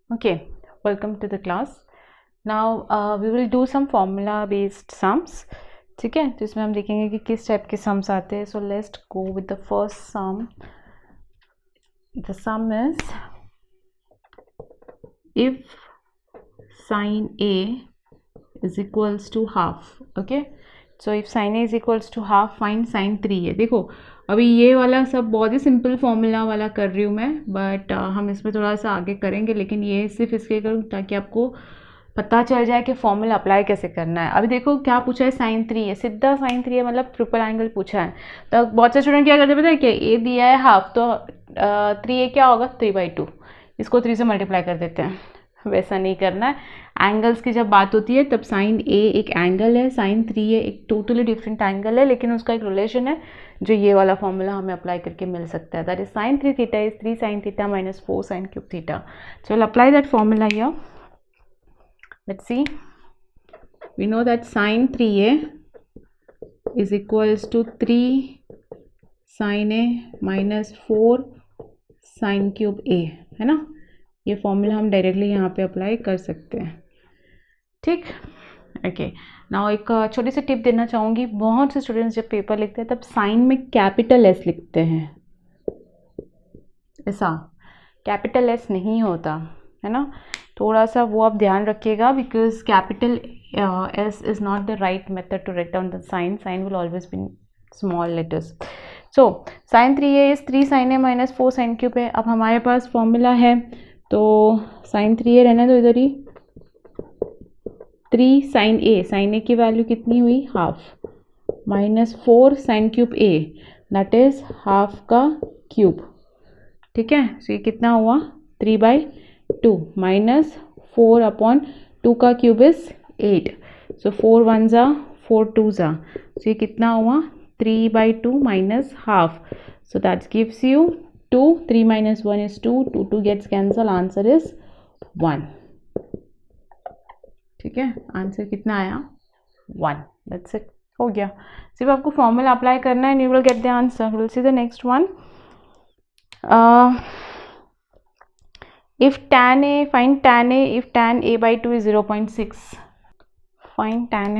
Okay, welcome to the class. Now we will do some formula based sums. ठीक है, तो इसमें हम देखेंगे कि किस टाइप के सम्स आते हैं. So let's go with the first sum. The sum is if sin A is equals to half. Okay, so if sin A is equals to half, find sin 3A. देखो अभी ये वाला सब बहुत ही simple formula वाला कर रही हूँ मैं, बट हम इसमें थोड़ा सा आगे करेंगे, लेकिन ये सिर्फ इसलिए करूँ ताकि आपको पता चल जाए कि फॉर्मूला अप्लाई कैसे करना है. अभी देखो क्या पूछा है, साइन 3 है, सीधा साइन 3 है, मतलब ट्रिपल एंगल पूछा है. तो बहुत से स्टूडेंट क्या करते हैं पता है कि ए दिया है हाफ, तो 3a क्या होगा 3/2, इसको 3 से मल्टीप्लाई कर देते हैं. वैसा नहीं करना है. एंगल्स की जब बात होती है तब साइन ए एक एंगल है, साइन 3a एक टोटली डिफरेंट एंगल है, लेकिन उसका एक रिलेशन है जो ये वाला फॉर्मूला हमें अप्लाई करके मिल सकता है. That is sine 3 theta is 3 sine theta minus 4 sine cube theta. So will apply that formula here. Let's see. We know that sin 3a is equals to 3 sin a minus 4 sin cube a, है ना. ये formula हम directly यहाँ पे apply कर सकते हैं. ठीक, ओके. नाउ एक छोटी सी टिप देना चाहूँगी. बहुत से स्टूडेंट्स जब पेपर लिखते हैं तब साइन में कैपिटल एस लिखते हैं. ऐसा कैपिटल एस नहीं होता है ना, थोड़ा सा वो आप ध्यान रखिएगा, because capital S is not the right method to write down the sine. Sine will always be small letters. So sine 3a is 3 sin a minus 4 sin cube है. अब हमारे पास फॉर्मूला है, तो साइन 3a रहने दो इधर ही. 3 sin a की value कितनी हुई, half, minus 4 sin cube a, that is half का क्यूब. ठीक है, सो ये कितना हुआ 3/2 माइनस 4/2 का क्यूब इज 8. सो 4 1 जा 4 2 जा, सो ये कितना हुआ 3/2 minus half. So that gives you 2. 3 minus 1 is 2. 2 2 gets cancelled. Answer is 1. ठीक है, आंसर कितना आया 1. दैट्स इट, हो गया. सिर्फ आपको फॉर्मूला अप्लाई करना है and you will get the answer. Will see the next one. If tan a, find tan a if tan a/2 is 0.6. Find tan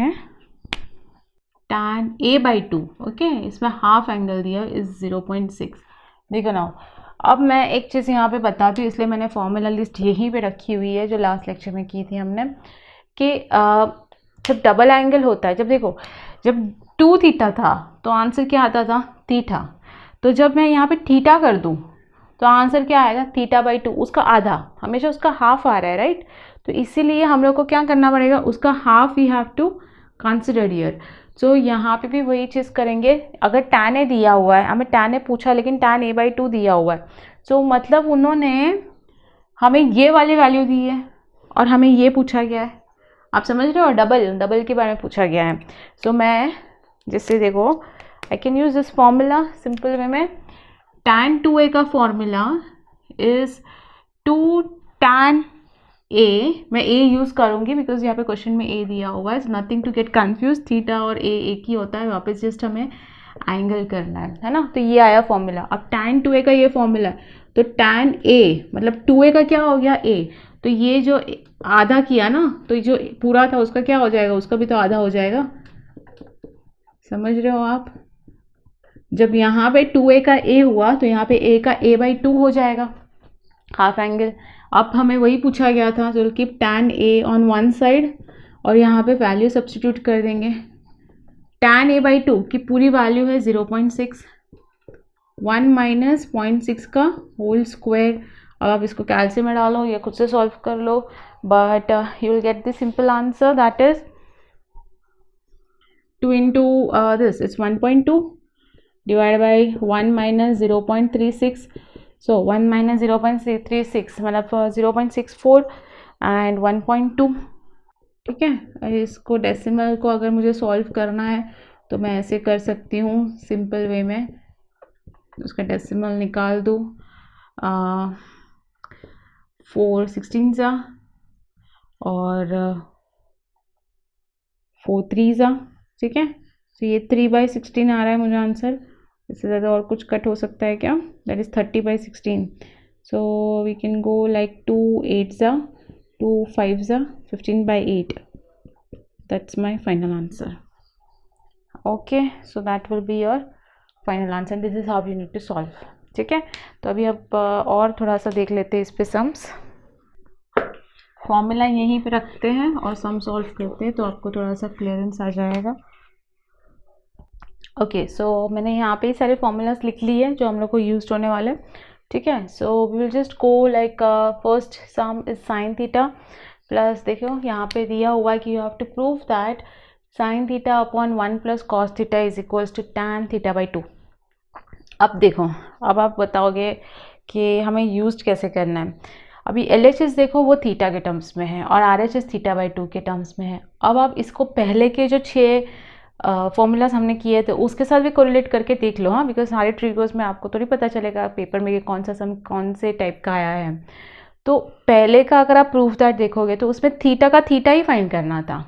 a/2. Okay, इसमें हाफ एंगल दिया is 0.6. देखो ना, अब मैं एक चीज़ यहाँ पे बताती हूँ, इसलिए मैंने फॉर्मूला लिस्ट यहीं पे रखी हुई है जो लास्ट लेक्चर में की थी हमने, कि जब डबल एंगल होता है, जब देखो जब 2 थीटा था तो आंसर क्या आता था थीटा. तो जब मैं यहाँ पे थीटा कर दूँ तो आंसर क्या आएगा θ/2, उसका आधा, हमेशा उसका हाफ आ रहा है, राइट. तो इसीलिए हम लोग को क्या करना पड़ेगा, उसका half we have to consider here. So यहाँ पे भी वही चीज़ करेंगे. अगर tan a दिया हुआ है, हमें tan a पूछा लेकिन tan a/2 दिया हुआ है, सो मतलब उन्होंने हमें ये वाली वैल्यू दी है और हमें ये पूछा गया है. आप समझ रहे हो, डबल के बारे में पूछा गया है. सो मैं जिससे देखो I can use this formula simple way में. tan 2a का फॉर्मूला इज 2 tan a, मैं a यूज़ करूँगी बिकॉज यहाँ पे क्वेश्चन में a दिया हुआ है. Nothing to get confuse, theta और a एक ही होता है, वापस जस्ट हमें एंगल करना है ना. तो ये आया फॉर्मूला. अब tan 2a का ये फॉर्मूला, तो tan a मतलब 2a का क्या हो गया a, तो ये जो आधा किया ना, तो जो पूरा था उसका क्या हो जाएगा, उसका भी तो आधा हो जाएगा. समझ रहे हो आप, जब यहाँ पे 2a का a हुआ तो यहाँ पे a का a/2 हो जाएगा, हाफ एंगल. अब हमें वही पूछा गया था, तो keep tan a on one side और यहाँ पे वैल्यू सब्स्टिट्यूट कर देंगे. tan a/2 की पूरी वैल्यू है 0.6, 1 माइनस 0.6 का होल स्क्वायर. अब आप इसको कैलसी में डालो या खुद से सॉल्व कर लो, but you will get the simple answer, that is 2 into this is 1.2 divided by 1 minus 0.36. so 1 minus 0.36 मतलब 0.64 and 1.2. ठीक है, इसको डेसिमल को अगर मुझे सॉल्व करना है तो मैं ऐसे कर सकती हूँ सिंपल वे में. उसका डेसिमल निकाल दूँ, 4 16 जा और 4 3 जा. ठीक है, तो ये 3/16 आ रहा है मुझे आंसर. इससे ज़्यादा और कुछ कट हो सकता है क्या, that is 30/16. So we can go like 2 8s are 2 5s are 15/8. That's my final answer. Okay, so that will be your final answer. This is how you need to solve. ठीक है, तो अभी अब और थोड़ा सा देख लेते हैं इस पे सम्स. फॉर्मूला यहीं पे रखते हैं और सम सॉल्व करते हैं तो आपको थोड़ा सा क्लियरेंस आ जाएगा. ओके, सो मैंने यहाँ पे सारे फॉर्मूलाज लिख लिए हैं जो हम लोग को यूज होने वाले. ठीक है, so we will just go like first sum is sine theta plus, देखो यहाँ पे दिया हुआ है कि you have to prove that sine theta upon 1 plus cos theta is equals to tan theta by 2. अब देखो, अब आप बताओगे कि हमें यूज कैसे करना है. अभी LHS देखो वो थीटा के टर्म्स में है और RHS थीटा बाई 2 के टर्म्स में है. अब आप इसको पहले के जो 6 फॉर्मूलाज हमने किए थे उसके साथ भी कोरिलेट करके देख लो. हाँ, बिकॉज सारे ट्रिगर्स में आपको थोड़ी पता चलेगा पेपर में कि कौन सा सम कौन से टाइप का आया है. तो पहले का अगर आप प्रूफ दैट देखोगे तो उसमें थीटा का थीटा ही फाइंड करना था.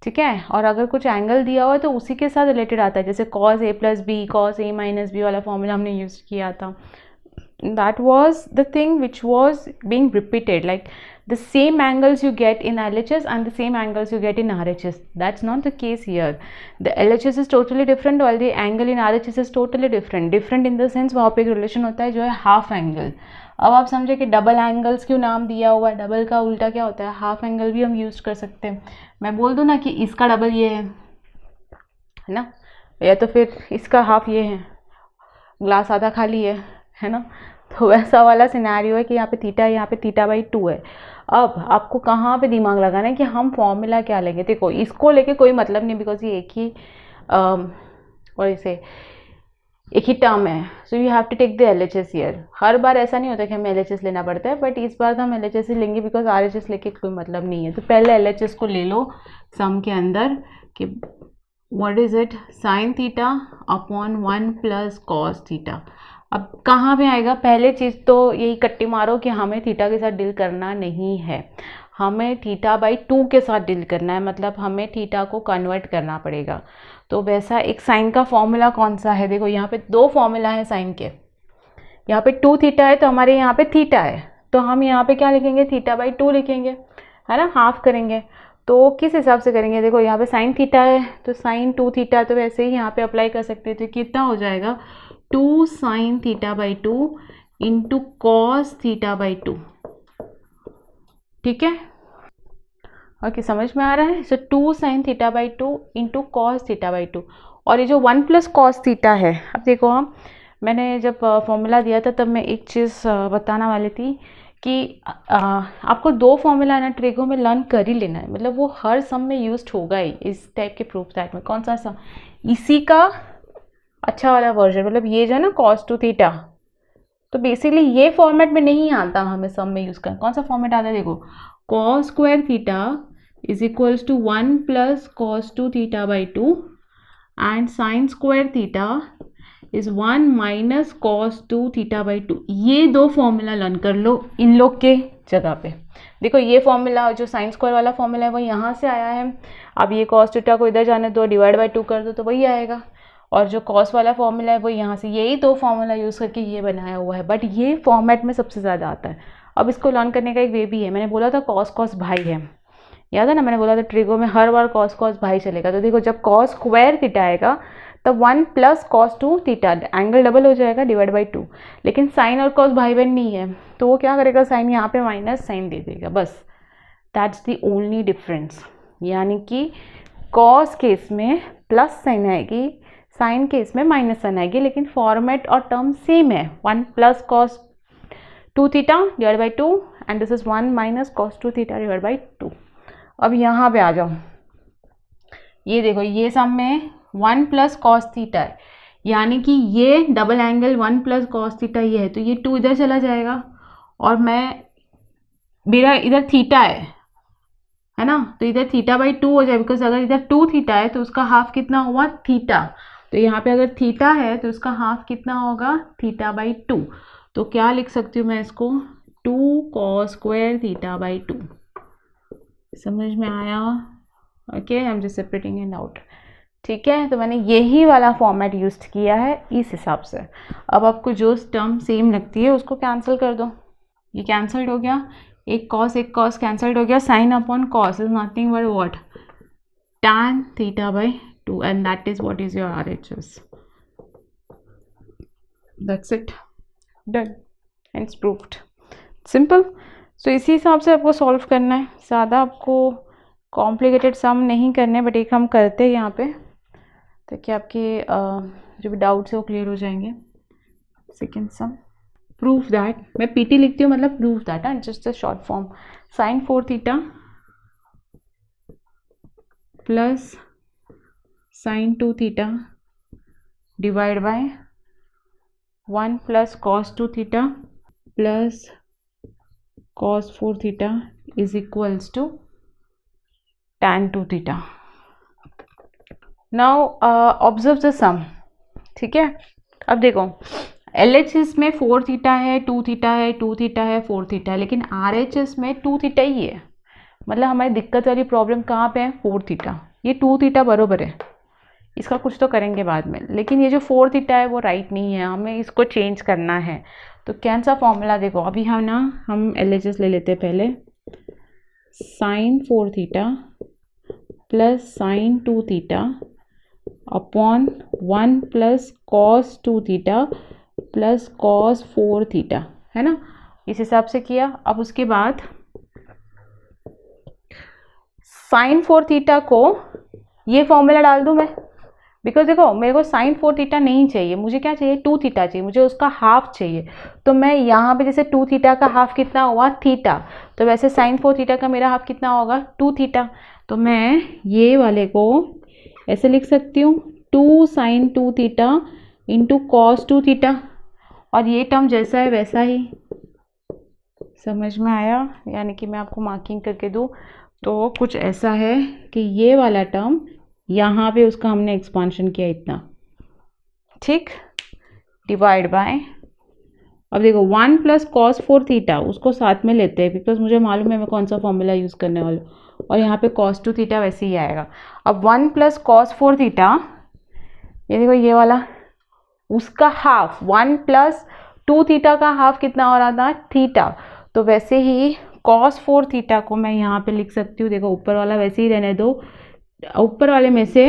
ठीक है, और अगर कुछ एंगल दिया हुआ है तो उसी के साथ रिलेटेड आता है. जैसे cos A plus B cos A minus B वाला फॉर्मूला हमने यूज किया था. That was the thing which was being repeated, like the same angles you get in LHS and the same angles you get in RHS. That's not the case here. The LHS is totally different while the angle in RHS is totally different. Different in the sense वहाँ पे एक relation होता है जो है half angle. अब आप समझे कि डबल एंगल्स क्यों नाम दिया हुआ है. डबल का उल्टा क्या होता है, हाफ एंगल भी हम यूज कर सकते हैं. मैं बोल दूँ ना कि इसका डबल ये है ना, या तो फिर इसका हाफ ये है, ग्लास आधा खाली है ना. तो वैसा वाला सिनेरियो है कि यहाँ पे थीटा है, यहाँ पे थीटा बाई 2 है. अब आपको कहाँ पे दिमाग लगाना है कि हम फॉर्मूला क्या लेंगे. देखो, इसको लेके कोई मतलब नहीं बिकॉज ये एक ही और इसे एक ही टर्म है. So you have to take the LHS here. हर बार ऐसा नहीं होता कि हमें LHS लेना पड़ता है, बट इस बार तो हम LHS ही लेंगे बिकॉज RHS लेके कोई मतलब नहीं है. तो पहले LHS को ले लो सम के अंदर कि what is it, sign theta upon 1 plus cos theta. अब कहाँ पे आएगा, पहले चीज़ तो यही कट्टी मारो कि हमें थीटा के साथ डील करना नहीं है, हमें थीटा बाई 2 के साथ डील करना है. मतलब हमें थीटा को कन्वर्ट करना पड़ेगा. तो वैसा एक साइन का फॉर्मूला कौन सा है, देखो यहाँ पे 2 फॉर्मूला है साइन के. यहाँ पे 2 थीटा है तो हमारे यहाँ पे थीटा है, तो हम यहाँ पे क्या लिखेंगे, थीटा बाई 2 लिखेंगे, है ना, हाफ करेंगे. तो किस हिसाब से करेंगे, देखो यहाँ पे साइन थीटा है तो साइन 2 थीटा, तो वैसे ही यहाँ पे अप्लाई कर सकते हैं. तो कितना हो जाएगा, 2 sine theta by 2 into cos theta by 2. ठीक है, ओके, समझ में आ रहा है. सो 2 sine theta by 2 into cos theta by 2. और ये जो 1 प्लस कॉस थीटा है, अब देखो, हम मैंने जब फॉर्मूला दिया था तब मैं एक चीज़ बताना वाली थी कि आपको 2 फॉर्मूला ना ट्रिगो में लर्न कर ही लेना है. मतलब वो हर सम में यूज होगा ही इस टाइप के प्रूफ दैट में. कौन सा सम, इसी का अच्छा वाला वर्जन, मतलब ये जो है ना cos 2 थीटा, तो बेसिकली ये फॉर्मेट में नहीं आता हमें सम में यूज़ करना. कौन सा फॉर्मेट आता है, देखो, cos square theta is equals to 1 plus cos 2 theta by 2 and sine square theta is 1 minus cos 2 theta by 2. ये 2 फॉर्मूला लर्न कर लो इन लोग के जगह पे. देखो, ये फॉर्मूला जो साइन स्क्वायर वाला फॉर्मूला है वो यहाँ से आया है. अब ये cos थीटा को इधर जाने दो, डिवाइड बाई 2 कर दो तो वही आएगा. और जो कॉस वाला फॉर्मूला है वो यहाँ से, यही 2 फॉर्मूला यूज़ करके ये बनाया हुआ है. बट ये फॉर्मेट में सबसे ज़्यादा आता है. अब इसको लर्न करने का एक वे भी है. मैंने बोला था कॉस कॉस भाई है, याद है ना, मैंने बोला था ट्रिगो में हर बार कॉस कॉस भाई चलेगा. तो देखो, जब कॉस स्क्वायर थीटा आएगा तब 1 plus cos 2 theta, angle double हो जाएगा, डिवाइड बाई 2. लेकिन साइन और कॉस भाई बहन नहीं है, तो वो क्या करेगा, साइन यहाँ पे माइनस साइन दे देगा, बस. That's the only difference. यानी कि कॉस केस में प्लस साइन आएगी, साइन केस में माइनस साइन आएगी, लेकिन फॉर्मेट और टर्म सेम है. 1 plus cos 2 theta divide by 2 and this is 1 minus cos 2 theta divide by 2. अब यहाँ पे आ जाओ, ये देखो, ये सम में 1 प्लस cos थीटा है, यानी कि ये double angle 1 plus cos theta ये है, तो ये 2 इधर चला जाएगा और मेरा इधर थीटा है ना, तो इधर थीटा बाई 2 हो जाए. बिकॉज अगर इधर 2 थीटा है तो उसका हाफ कितना हुआ, थीटा. तो यहाँ पे अगर थीटा है तो उसका हाफ कितना होगा, थीटा बाई 2. तो क्या लिख सकती हूँ मैं इसको, 2 cos स्क्वायर थीटा बाई 2. समझ में आया, okay, I am just separating it out. ठीक है, तो मैंने यही वाला फॉर्मेट यूज किया है इस हिसाब से। अब आपको जो टर्म सेम लगती है उसको कैंसिल कर दो। ये कैंसल्ड हो गया, एक कॉस कैंसल्ड हो गया। Sine upon cos is nothing but what, tan theta by 2, and that is what is your RHS. That's it, done and it's proved. Simple. So इसी हिसाब से आपको सॉल्व करना है, ज़्यादा आपको कॉम्प्लिकेटेड सम नहीं करने, बट एक हम करते हैं यहाँ पे ताकि आपके जो भी डाउट्स है वो क्लियर हो जाएंगे। सेकेंड सम, प्रूफ दैट, मैं पीटी लिखती हूँ मतलब proof that, just the short form, sine 4 theta plus sine 2 theta divide by 1 plus cos 2 theta plus cos 4 theta is equals to tan 2 theta. Now observe the sum. ठीक है, अब देखो LHS में 4 theta है, 2 theta है, 2 theta है, 4 theta है, लेकिन RHS में 2 थीटा ही है। मतलब हमारी दिक्कत वाली प्रॉब्लम कहाँ पे है, 4 थीटा। ये 2 थीटा बरोबर है, इसका कुछ तो करेंगे बाद में, लेकिन ये जो 4 थीटा है वो राइट नहीं है, हमें इसको चेंज करना है। तो कौन सा फॉर्मूला, देखो अभी हम LHS ले लेते हैं पहले, sine 4 theta plus sine 2 theta upon 1 plus cos 2 theta plus cos 4 theta, है ना, इस हिसाब से किया। अब उसके बाद साइन 4 थीटा को ये फॉर्मूला डाल दूं मैं, बिकॉज देखो मेरे को साइन 4 थीटा नहीं चाहिए, मुझे क्या चाहिए, 2 थीटा चाहिए, मुझे उसका हाफ चाहिए। तो मैं यहाँ पे जैसे 2 थीटा का हाफ कितना हुआ, थीटा, तो वैसे साइन 4 थीटा का मेरा हाफ कितना होगा, 2 थीटा। तो मैं ये वाले को ऐसे लिख सकती हूँ, 2 sine 2 theta into cos 2 theta, और ये टर्म जैसा है वैसा ही। समझ में आया, यानी कि मैं आपको मार्किंग करके दूँ तो कुछ ऐसा है कि ये वाला टर्म यहाँ पे उसका हमने एक्सपांशन किया इतना, ठीक, डिवाइड बाय, अब देखो 1 प्लस कॉस 4 थीटा उसको साथ में लेते हैं, बिकॉज मुझे मालूम है मैं कौन सा फॉर्मूला यूज़ करने वाला हूँ, और यहाँ पे कॉस 2 थीटा वैसे ही आएगा। अब 1 प्लस कॉस 4 थीटा, ये देखो ये वाला, उसका हाफ 1 प्लस 2 थीटा का हाफ कितना हो रहा था, थीटा। तो वैसे ही कॉस 4 थीटा को मैं यहाँ पे लिख सकती हूँ, देखो ऊपर वाला वैसे ही रहने दो, ऊपर वाले में से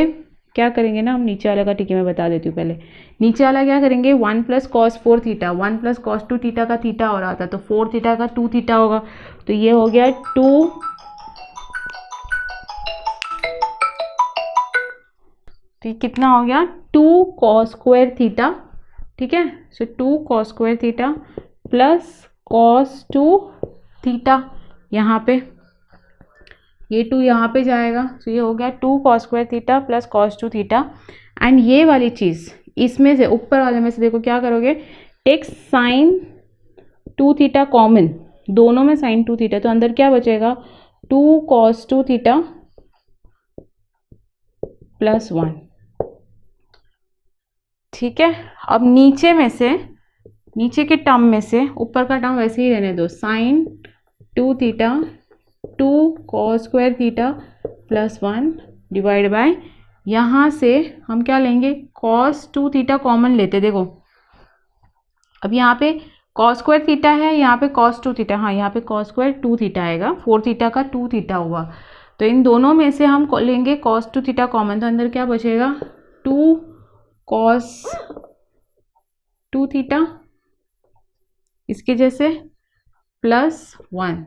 क्या करेंगे ना हम, नीचे वाले का, ठीक है मैं बता देती हूँ पहले, नीचे वाला क्या करेंगे, 1 plus cos 4 theta, 1 plus cos 2 theta का थीटा हो रहा था, तो 4 थीटा का 2 थीटा होगा, तो ये हो गया 2, तो ये कितना हो गया, 2 कॉस स्क्वायर थीटा, ठीक है। सो 2 cos square theta plus cos 2 theta, यहाँ पे ये 2 यहाँ पे जाएगा, तो ये हो गया 2 cos square theta plus cos 2 theta. And ये वाली चीज़ इसमें से, ऊपर वाले में से देखो क्या करोगे, टेक साइन 2 थीटा कॉमन, दोनों में साइन 2 थीटा, तो अंदर क्या बचेगा, 2 कॉस 2 थीटा प्लस 1, ठीक है। अब नीचे में से, नीचे के टर्म में से ऊपर का टर्म वैसे ही रहने दो, sine 2 theta 2 cos square theta plus 1 divide by, यहाँ से हम क्या लेंगे, कॉस 2 थीटा कॉमन लेते, देखो अब यहाँ पे कॉस स्क्वायर थीटा है, यहाँ पे कॉस 2 थीटा, हाँ यहाँ पे कॉस स्क्वायर 2 थीटा आएगा, 4 थीटा का 2 थीटा हुआ, तो इन दोनों में से हम लेंगे कॉस 2 थीटा कॉमन, तो अंदर क्या बचेगा, 2 कॉस 2 थीटा इसके जैसे प्लस 1,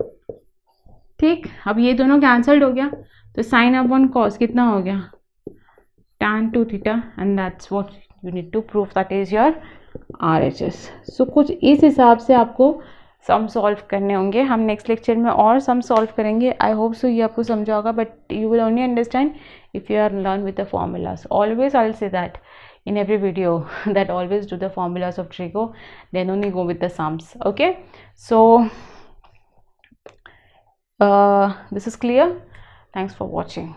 ठीक। अब ये दोनों कैंसल्ड हो गया, तो साइन अपॉन कॉस कितना हो गया, tan 2 theta, and that's what you need to prove, that is your RHS। सो कुछ इस हिसाब से आपको सम सॉल्व करने होंगे, हम नेक्स्ट लेक्चर में और सम सॉल्व करेंगे। आई होप सो ये आपको समझा होगा, but you will only understand if you are learn with the formulas. Always I'll say that in every video that always do the formulas of Trigo, then only go with the sums. Okay, so this is clear. Thanks for watching.